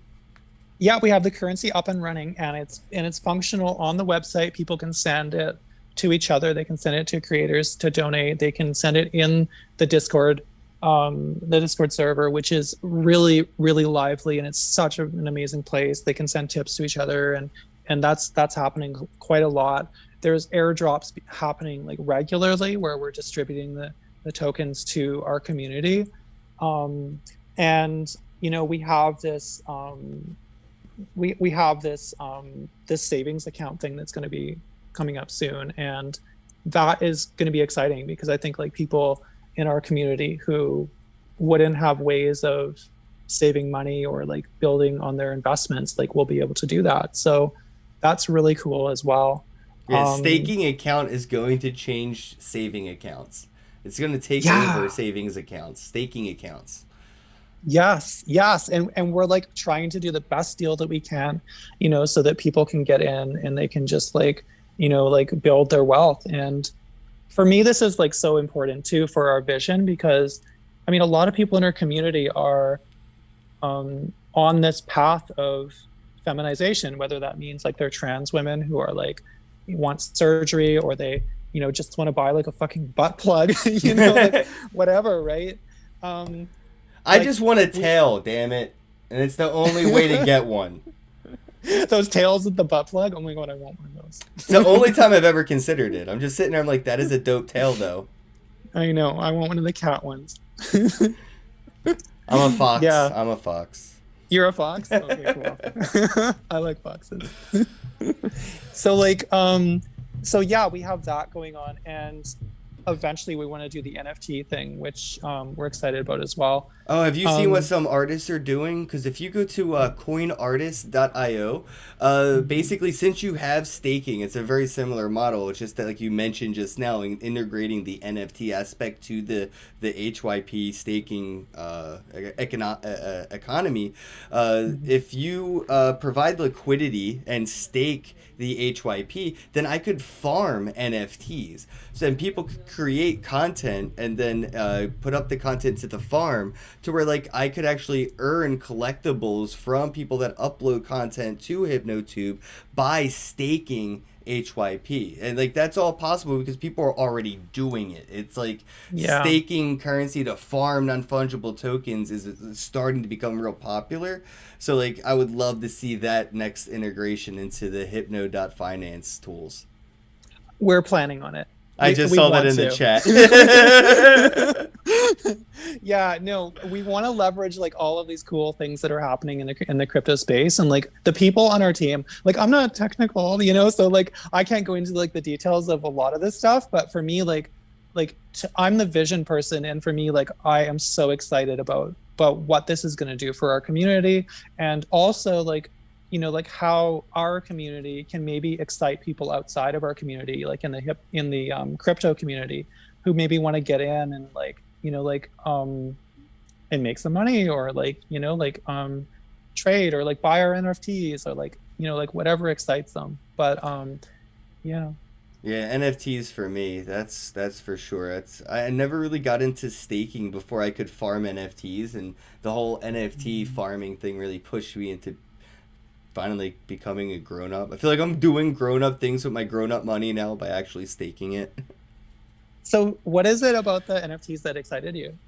Yeah, we have the currency up and running, and it's functional on the website. People can send it to each other. They can send it to creators to donate. They can send it in the Discord server, which is really, really lively, and it's such an amazing place. They can send tips to each other, and that's happening quite a lot. There's airdrops happening like regularly, where we're distributing the tokens to our community, and you know, we have this. We have this savings account thing that's going to be coming up soon, and that is going to be exciting, because I think like people in our community who wouldn't have ways of saving money or like building on their investments, like will be able to do that. So that's really cool as well. Yeah, staking account is going to change saving accounts. It's going to take over savings accounts, staking accounts. Yes. And we're like trying to do the best deal that we can, you know, so that people can get in and they can just like, you know, like build their wealth. And for me, this is like so important too for our vision, because I mean, a lot of people in our community are on this path of feminization, whether that means like they're trans women who are like, want surgery, or they, you know, just want to buy like a fucking butt plug, you know, like, whatever. Right. I just want a tail, damn it. And it's the only way to get one. Those tails with the butt plug? Oh my god, I want one of those. It's the only time I've ever considered it. I'm just sitting there, I'm like, that is a dope tail, though. I know. I want one of the cat ones. I'm a fox. Yeah. I'm a fox. You're a fox? Okay, cool. I like foxes. So like, so yeah, we have that going on, and eventually we want to do the NFT thing, which we're excited about as well. Oh, have you seen what some artists are doing? Because if you go to coinartist.io, basically, since you have staking, it's a very similar model. It's just that, like you mentioned just now, integrating the NFT aspect to the HYP staking economy. If you provide liquidity and stake the HYP, then I could farm NFTs. So then people could create content and then put up the content to the farm, to where like I could actually earn collectibles from people that upload content to HypnoTube by staking HYP. And like that's all possible because people are already doing it. It's like staking currency to farm non-fungible tokens is starting to become real popular. So like I would love to see that next integration into the hypno.finance tools. We're planning on it. I just saw that in the chat. Yeah, no, we want to leverage like all of these cool things that are happening in the crypto space, and like the people on our team. Like I'm not technical, you know, so like I can't go into like the details of a lot of this stuff. But for me, I'm the vision person, and for me, like I am so excited about what this is going to do for our community, and also like, you know, like how our community can maybe excite people outside of our community, like in the crypto community, who maybe want to get in and like, you know, like and make some money, or like, you know, like trade, or like buy our NFTs, or like, you know, like whatever excites them. But yeah. Yeah, NFTs for me, that's for sure. I never really got into staking before I could farm NFTs, and the whole NFT farming thing really pushed me into finally becoming a grown-up. I feel like I'm doing grown-up things with my grown-up money now by actually staking it. So what is it about the NFTs that excited you?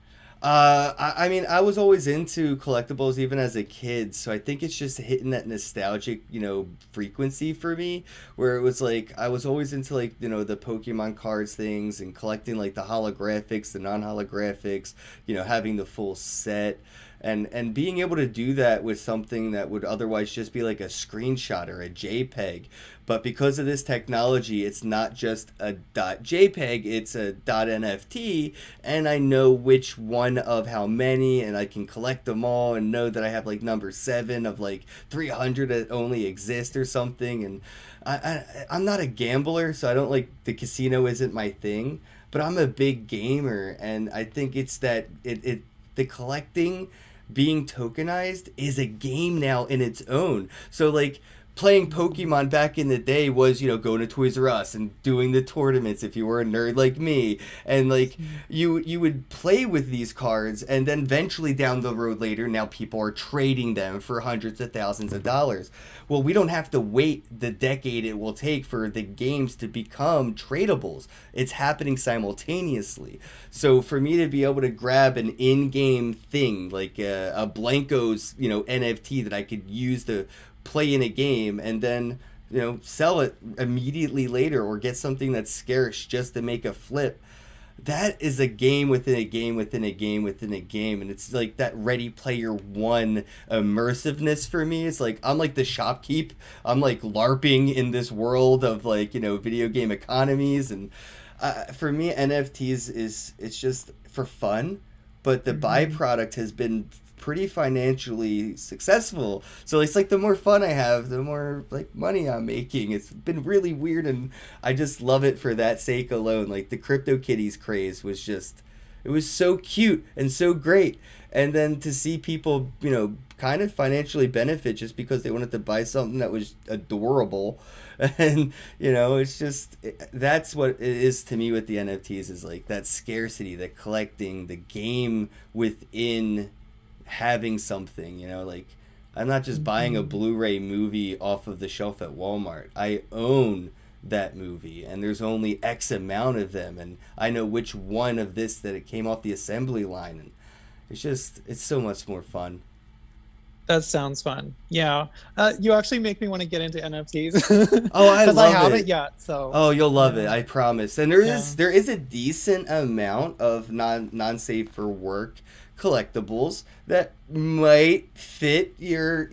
I mean, I was always into collectibles even as a kid, so I think it's just hitting that nostalgic, you know, frequency for me, where it was like I was always into like, you know, the Pokemon cards things and collecting like the holographics, the non-holographics, you know, having the full set. And being able to do that with something that would otherwise just be like a screenshot or a JPEG. But because of this technology, it's not just a .jpeg, it's a .nft, and I know which one of how many, and I can collect them all and know that I have like number 7 of like 300 that only exist or something. And I'm not a gambler, so I don't like, the casino isn't my thing, but I'm a big gamer, and I think it's that the collecting being tokenized is a game now in its own. So like playing Pokemon back in the day was, you know, going to Toys R Us and doing the tournaments if you were a nerd like me, and like you would play with these cards, and then eventually down the road later, now people are trading them for hundreds of thousands of dollars. Well, we don't have to wait the decade it will take for the games to become tradables. It's happening simultaneously. So for me to be able to grab an in-game thing like a Blanco's, you know, NFT that I could use to play in a game, and then, you know, sell it immediately later, or get something that's scarce just to make a flip, that is a game within a game within a game within a game. And it's like that Ready Player One immersiveness for me. It's like I'm like the shopkeep, I'm like LARPing in this world of like, you know, video game economies. And for me, NFTs it's just for fun, but the byproduct has been pretty financially successful. So it's like the more fun I have, the more like money I'm making. It's been really weird, and I just love it for that sake alone. Like the CryptoKitties craze was just, it was so cute and so great. And then to see people, you know, kind of financially benefit just because they wanted to buy something that was adorable. And, you know, it's just, that's what it is to me with the NFTs, is like that scarcity, that collecting, the game within having something, you know, like I'm not just buying a Blu-ray movie off of the shelf at Walmart. I own that movie, and there's only X amount of them, and I know which one of this that it came off the assembly line, and it's just, it's so much more fun. That sounds fun. Yeah. You actually make me want to get into NFTs. Oh, I Because I love haven't it. yet. So Oh, you'll love it, yeah. I promise. And Yeah. there is a decent amount of non safe for work collectibles that might fit your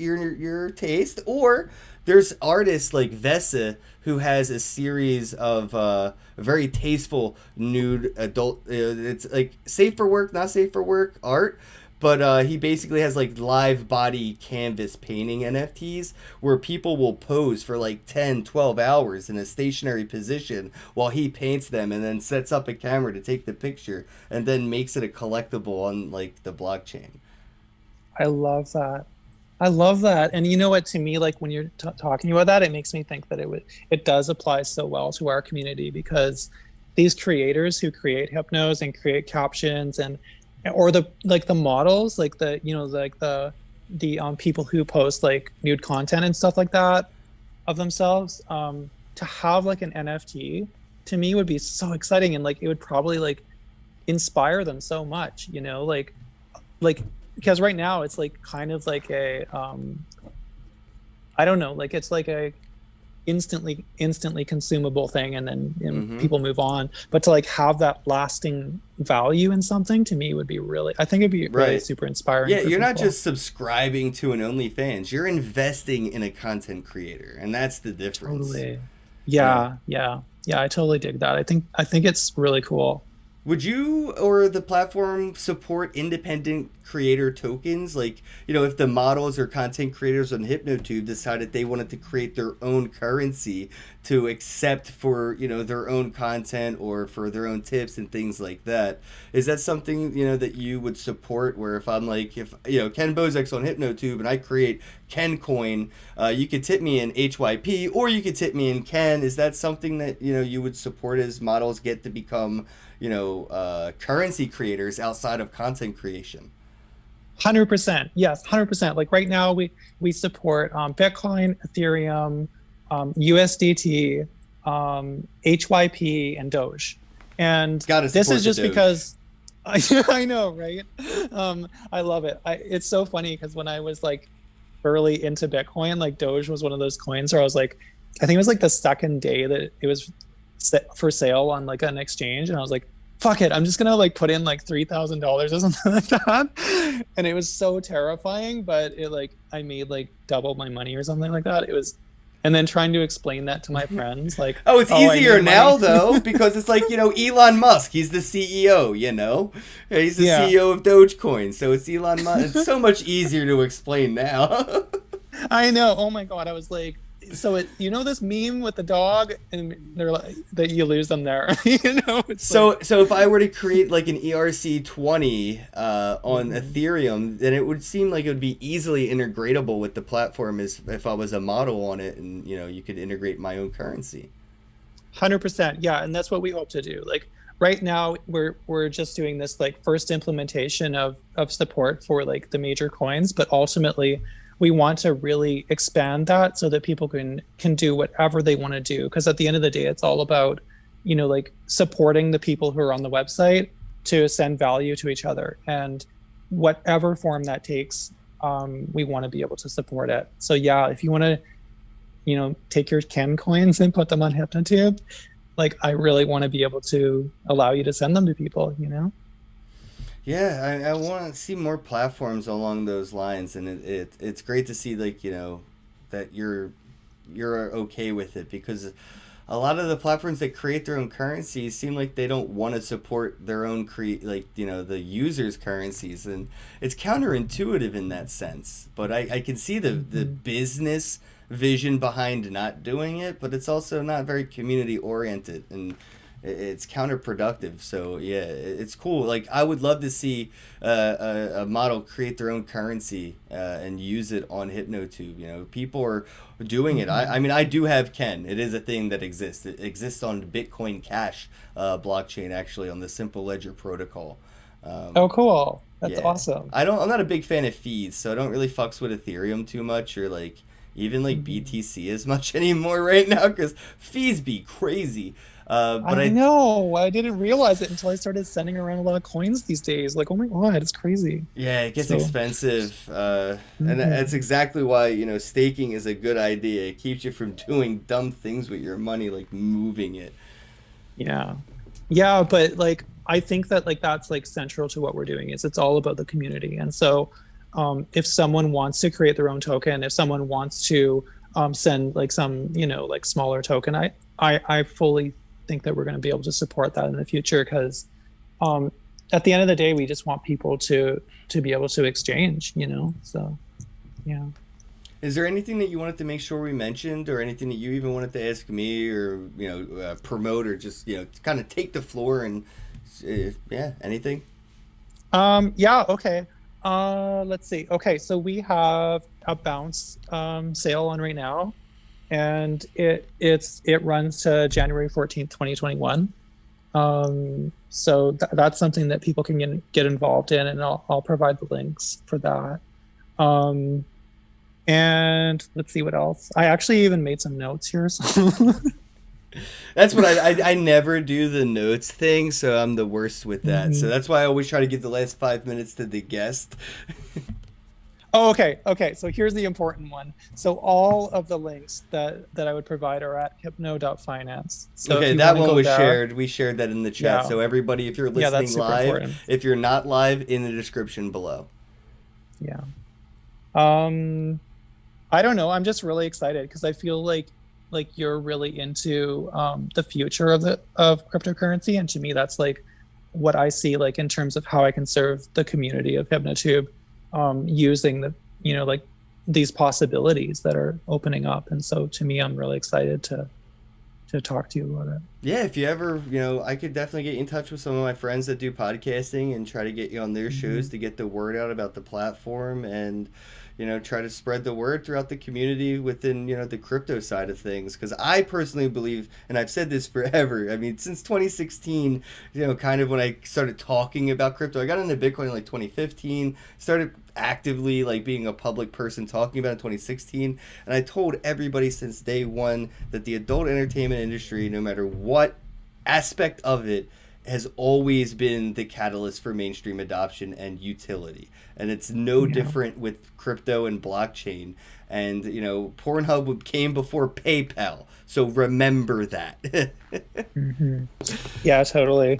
taste. Or there's artists like Vesa who has a series of very tasteful nude adult. It's like safe for work, not safe for work art. But he basically has like live body canvas painting NFTs where people will pose for like 10, 12 hours in a stationary position while he paints them and then sets up a camera to take the picture and then makes it a collectible on like the blockchain. I love that. I love that. And you know what, to me, like when you're talking about that, it makes me think that it does apply so well to our community, because these creators who create hypnos and create captions and or the like the models, like the like the people who post like nude content and stuff like that of themselves, to have like an NFT to me would be so exciting, and like it would probably like inspire them so much, like because right now it's like kind of like a I don't know, like it's like a instantly consumable thing, and then people move on. But to like have that lasting value in something, to me would be really, I think it'd be really super inspiring. Yeah, you're not just subscribing to an OnlyFans, you're investing in a content creator, and that's the difference. Totally. Yeah, I totally dig that. I think it's really cool. Would you or the platform support independent creator tokens? Like, if the models or content creators on HypnoTube decided they wanted to create their own currency to accept for, their own content or for their own tips and things like that. Is that something, that you would support, where if I'm like, Ken Bozak's on HypnoTube and I create Ken coin, you could tip me in HYP or you could tip me in Ken. Is that something that, you would support as models get to become, currency creators outside of content creation? 100%. Yes, 100%. Like right now we support Bitcoin, Ethereum, USDT, HYP, and Doge. And this is just because I know, right? I love it. It's so funny because when I was like early into Bitcoin, like Doge was one of those coins where I was like, I think it was like the second day that it was for sale on like an exchange, and I was like, fuck it, I'm just gonna like put in like $3,000 or something like that. And it was so terrifying, but it like I made like double my money or something like that. It was, and then trying to explain that to my friends, like, it's easier now though, because it's like, Elon Musk, he's the CEO, he's the CEO of Dogecoin, so it's Elon Musk. It's so much easier to explain now. I know. Oh my god, I was like, so this meme with the dog, and they're like that you lose them there. So if I were to create like an ERC20 on Ethereum, then it would seem like it would be easily integratable with the platform as if I was a model on it, and you could integrate my own currency. 100%. Yeah, and that's what we hope to do. Like right now we're just doing this like first implementation of support for like the major coins, but ultimately we want to really expand that so that people can do whatever they want to do. Because at the end of the day, it's all about, like supporting the people who are on the website to send value to each other. And whatever form that takes, we want to be able to support it. So yeah, if you want to, take your Ken coins and put them on HypnoTube, like I really want to be able to allow you to send them to people, Yeah, I want to see more platforms along those lines, and it's great to see like that you're okay with it, because a lot of the platforms that create their own currencies seem like they don't want to support their own the users' currencies, and it's counterintuitive in that sense. But I can see the business vision behind not doing it, but it's also not very community oriented, and it's counterproductive. So yeah, it's cool. Like I would love to see a model create their own currency and use it on HypnoTube. People are doing it. I mean, I do have Ken. It is a thing that exists. It exists on Bitcoin Cash blockchain, actually, on the Simple Ledger protocol. Oh, cool. That's awesome. I'm not a big fan of fees, so I don't really fucks with Ethereum too much, or like even like BTC as much anymore right now, because fees be crazy. But I know. I didn't realize it until I started sending around a lot of coins these days. Like, oh my God, it's crazy. yeah, it gets So- expensive. And that's exactly why, staking is a good idea. It keeps you from doing dumb things with your money, like moving it. Yeah. Yeah, but like I think that like that's like central to what we're doing is it's all about the community. And so if someone wants to create their own token, if someone wants to send like some, like smaller token, I fully think that we're going to be able to support that in the future because at the end of the day, we just want people to be able to exchange, so yeah. Is there anything that you wanted to make sure we mentioned, or anything that you even wanted to ask me, or promote, or just kind of take the floor and anything? Yeah. Okay. Let's see. Okay, so we have a bounce sale on right now, and it runs to January 14th, 2021. So that's something that people can get involved in, and I'll provide the links for that. And let's see what else. I actually even made some notes here. So. That's what I never do the notes thing, so I'm the worst with that. Mm-hmm. So that's why I always try to give the last 5 minutes to the guest. Oh, okay. So here's the important one. So all of the links that I would provide are at hypno.finance. So okay, that one was shared. We shared that in the chat. Yeah. So everybody, if you're listening live, important. if you're not live, in the description below. Yeah. I don't know. I'm just really excited because I feel like you're really into the future of cryptocurrency, and to me that's like what I see like in terms of how I can serve the community of HypnoTube using the like these possibilities that are opening up. And so to me, I'm really excited to talk to you about it. Yeah, if you ever, I could definitely get in touch with some of my friends that do podcasting and try to get you on their shows to get the word out about the platform and try to spread the word throughout the community within, the crypto side of things. Because I personally believe, and I've said this forever, I mean, since 2016, kind of when I started talking about crypto, I got into Bitcoin in like 2015, started actively like being a public person talking about it in 2016. And I told everybody since day one that the adult entertainment industry, no matter what aspect of it, has always been the catalyst for mainstream adoption and utility. And it's no different with crypto and blockchain. And, Pornhub came before PayPal. So remember that. Mm-hmm. Yeah, totally.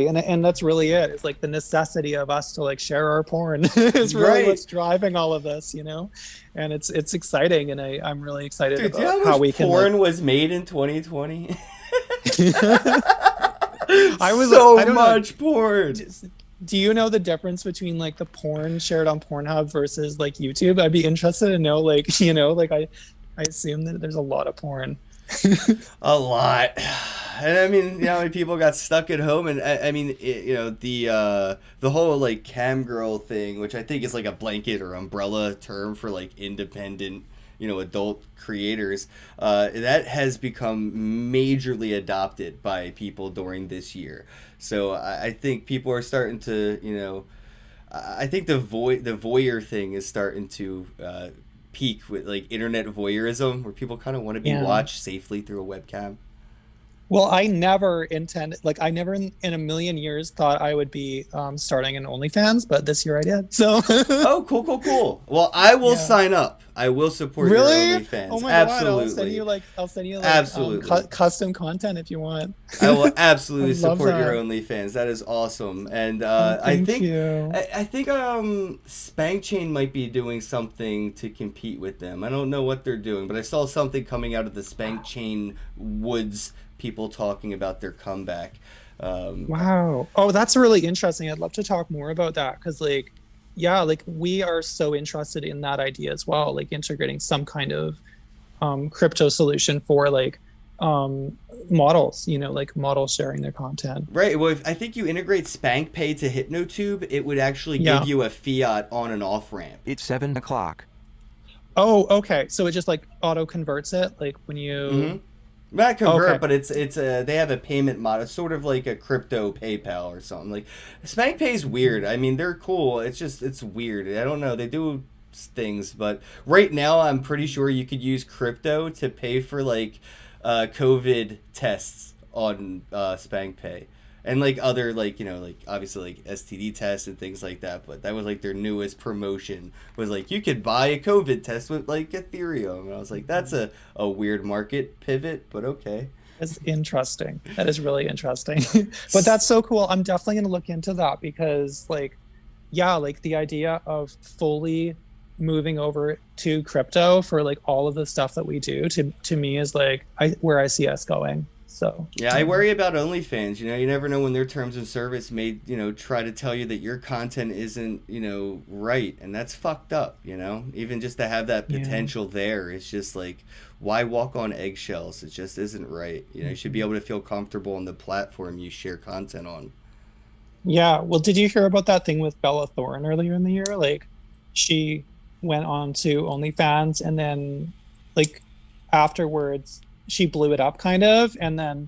And that's really it. It's like the necessity of us to like share our porn is really what's driving all of this, and it's exciting. And I'm really excited about how we can. Porn was made in 2020. Much porn. Do you know the difference between like the porn shared on Pornhub versus like YouTube? I'd be interested to know, like, I assume that there's a lot of porn. A lot. And I mean, how many people got stuck at home? And I mean, the whole like cam girl thing, which I think is like a blanket or umbrella term for like independent, adult creators, that has become majorly adopted by people during this year. So I think people are starting to, I think the voyeur thing is starting to peak with like internet voyeurism, where people kind of want to be watched safely through a webcam. Well, I never intended, like, I never in a million years thought I would be starting an OnlyFans, but this year I did. So. Oh, cool. Well, I will sign up. I will support your OnlyFans. Oh my absolutely. God, I'll send you absolutely custom content if you want. I will absolutely support your OnlyFans. That is awesome. And I think Spank Chain might be doing something to compete with them. I don't know what they're doing, but I saw something coming out of the Spank Chain woods. People talking about their comeback. Wow. Oh, that's really interesting. I'd love to talk more about that because, like, we are so interested in that idea as well, like integrating some kind of crypto solution for like models, like models sharing their content. Right. Well, if I think you integrate Spank Pay to HypnoTube, it would actually give you a fiat on and off ramp. It's 7 o'clock. Oh, okay. So it just like auto converts it, like when you. Mm-hmm. Not convert, but it's they have a payment model, sort of like a crypto PayPal or something. Like Spank Pay's weird. I mean, they're cool. It's weird. I don't know. They do things, but right now I'm pretty sure you could use crypto to pay for like COVID tests on SpankPay. And like other like, you know, like obviously like STD tests and things like that, but that was like their newest promotion was like you could buy a COVID test with like Ethereum. And I was like, that's a weird market pivot, but okay. It's interesting. That is really interesting. But that's so cool. I'm definitely going to look into that because like, yeah, like the idea of fully moving over to crypto for like all of the stuff that we do to me is like where I see us going. So yeah, I worry about OnlyFans. You know, you never know when their terms of service may, you know, try to tell you that your content isn't, you know, right, and that's fucked up. You know, even just to have that potential there, it's just like, why walk on eggshells? It just isn't right. You know, you should be able to feel comfortable on the platform you share content on. Yeah. Well, did you hear about that thing with Bella Thorne earlier in the year? Like, she went on to OnlyFans, and then like afterwards, she blew it up kind of, and then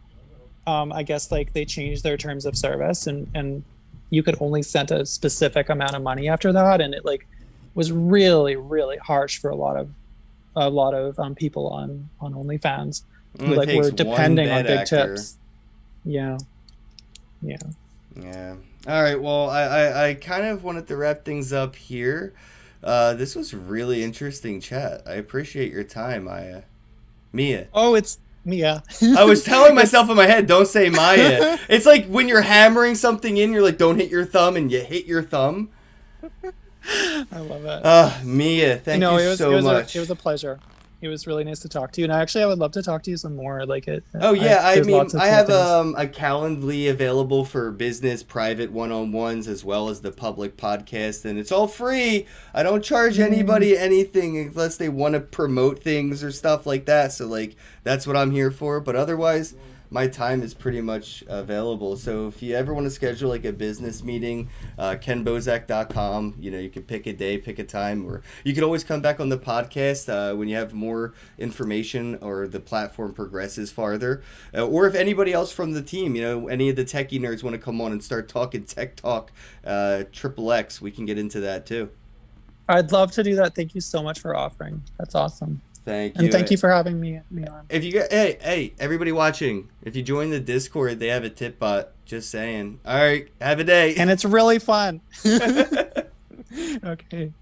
I guess like they changed their terms of service, and you could only send a specific amount of money after that, and it like was really, really harsh for a lot of people on OnlyFans who like were depending on big tips. Yeah. All right, well, I kind of wanted to wrap things up here. This was really interesting chat. I appreciate your time, Mia. Oh, it's Mia. I was telling myself in my head, don't say Maya. It's like when you're hammering something in, you're like, don't hit your thumb, and you hit your thumb. I love it. Mia, thank you so much. It was a pleasure. It was really nice to talk to you, and I would love to talk to you some more. Like it. Oh yeah, I mean, I have a Calendly available for business, private one-on-ones, as well as the public podcast, and it's all free. I don't charge anybody anything unless they want to promote things or stuff like that. So like, that's what I'm here for. But otherwise, my time is pretty much available. So if you ever want to schedule like a business meeting, kenbosak.com, you know, you can pick a day, pick a time, or you can always come back on the podcast when you have more information or the platform progresses farther. Or if anybody else from the team, you know, any of the techie nerds want to come on and start talking tech talk, XXX, we can get into that too. I'd love to do that. Thank you so much for offering. That's awesome. Thank you. And thank you for having me on. If you get, hey, everybody watching, if you join the Discord, they have a tip bot. Just saying. All right, have a day. And it's really fun. Okay.